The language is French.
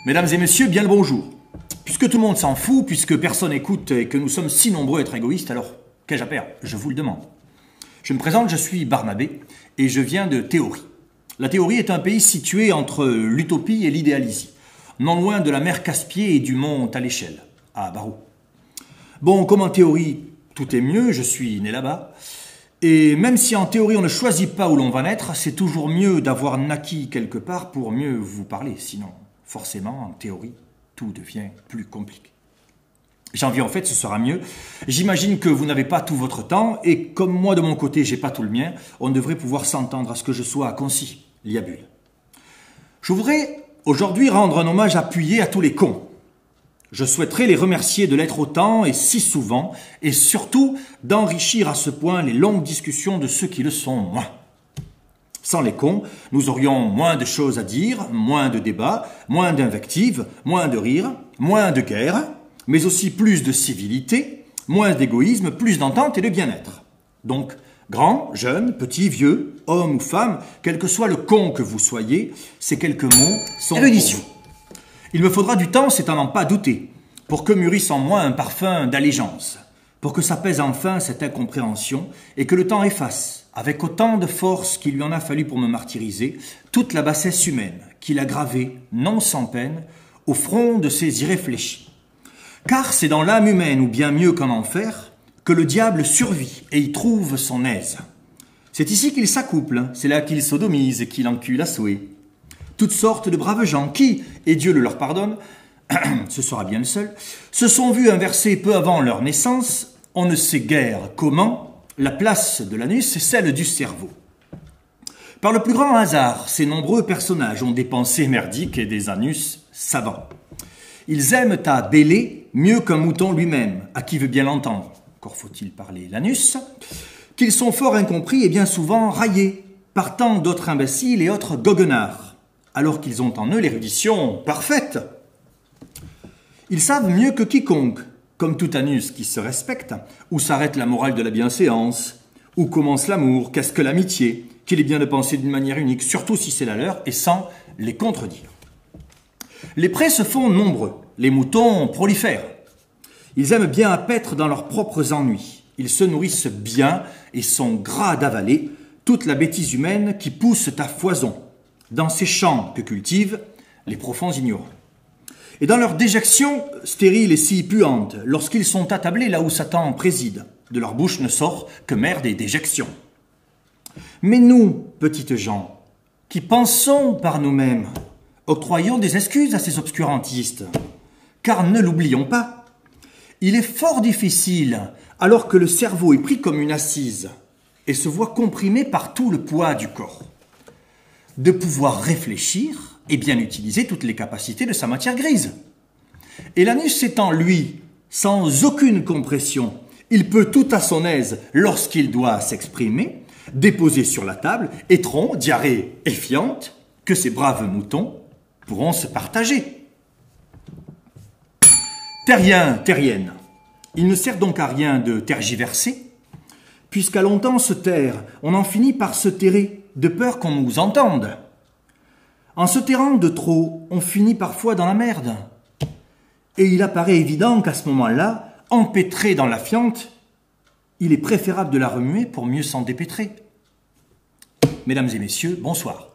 Mesdames et messieurs, bien le bonjour. Puisque tout le monde s'en fout, puisque personne n'écoute et que nous sommes si nombreux à être égoïstes, alors qu'ai-je à perdre? Je vous le demande. Je me présente, je suis Barnabé et je viens de Théorie. La Théorie est un pays situé entre l'utopie et l'idéalisie, non loin de la mer Caspier et du mont à l'échelle, à Barreau. Bon, comme en théorie, tout est mieux, je suis né là-bas. Et même si en théorie on ne choisit pas où l'on va naître, c'est toujours mieux d'avoir naquis quelque part pour mieux vous parler. Sinon, forcément, en théorie, tout devient plus compliqué. Janvier, en fait, ce sera mieux. J'imagine que vous n'avez pas tout votre temps, et comme moi, de mon côté, j'ai pas tout le mien, on devrait pouvoir s'entendre à ce que je sois concis, liabule. Je voudrais aujourd'hui rendre un hommage appuyé à tous les cons. Je souhaiterais les remercier de l'être autant et si souvent, et surtout d'enrichir à ce point les longues discussions de ceux qui le sont moins. Sans les cons, nous aurions moins de choses à dire, moins de débats, moins d'invectives, moins de rires, moins de guerre, mais aussi plus de civilité, moins d'égoïsme, plus d'entente et de bien-être. Donc, grands, jeunes, petits, vieux, hommes ou femmes, quel que soit le con que vous soyez, ces quelques mots sont érudition. Il me faudra du temps, c'est à n'en pas douter, pour que mûrisse en moi un parfum d'allégeance, pour que s'apaise enfin cette incompréhension et que le temps efface, avec autant de force qu'il lui en a fallu pour me martyriser, toute la bassesse humaine qu'il a gravée, non sans peine, au front de ses irréfléchis. Car c'est dans l'âme humaine, ou bien mieux qu'en enfer, que le diable survit et y trouve son aise. C'est ici qu'il s'accouple, c'est là qu'il sodomise et qu'il encule à souhait. Toutes sortes de braves gens qui, et Dieu le leur pardonne, ce sera bien le seul, se sont vus inverser peu avant leur naissance, on ne sait guère comment, la place de l'anus est celle du cerveau. Par le plus grand hasard, ces nombreux personnages ont des pensées merdiques et des anus savants. Ils aiment à bêler mieux qu'un mouton lui-même, à qui veut bien l'entendre, encore faut-il parler l'anus, qu'ils sont fort incompris et bien souvent raillés, par tant d'autres imbéciles et autres goguenards, alors qu'ils ont en eux l'érudition parfaite. Ils savent mieux que quiconque, comme tout anus qui se respecte, où s'arrête la morale de la bienséance, où commence l'amour, qu'est-ce que l'amitié, qu'il est bien de penser d'une manière unique, surtout si c'est la leur, et sans les contredire. Les prés se font nombreux, les moutons prolifèrent. Ils aiment bien à paître dans leurs propres ennuis. Ils se nourrissent bien et sont gras d'avaler toute la bêtise humaine qui pousse à foison, dans ces champs que cultivent les profonds ignorants. Et dans leur déjection stérile et si puante, lorsqu'ils sont attablés là où Satan préside, de leur bouche ne sort que merde et déjection. Mais nous, petites gens, qui pensons par nous-mêmes, octroyons des excuses à ces obscurantistes, car ne l'oublions pas, il est fort difficile, alors que le cerveau est pris comme une assise et se voit comprimé par tout le poids du corps, de pouvoir réfléchir et bien utiliser toutes les capacités de sa matière grise. Et l'anus étant, lui, sans aucune compression, il peut tout à son aise, lorsqu'il doit s'exprimer, déposer sur la table étron, diarrhée et fiente, que ces braves moutons pourront se partager. Terrien, terrienne, il ne sert donc à rien de tergiverser, puisqu'à longtemps se taire, on en finit par se terrer, de peur qu'on nous entende. En se tairant de trop, on finit parfois dans la merde. Et il apparaît évident qu'à ce moment-là, empêtré dans la fiente, il est préférable de la remuer pour mieux s'en dépêtrer. Mesdames et messieurs, bonsoir.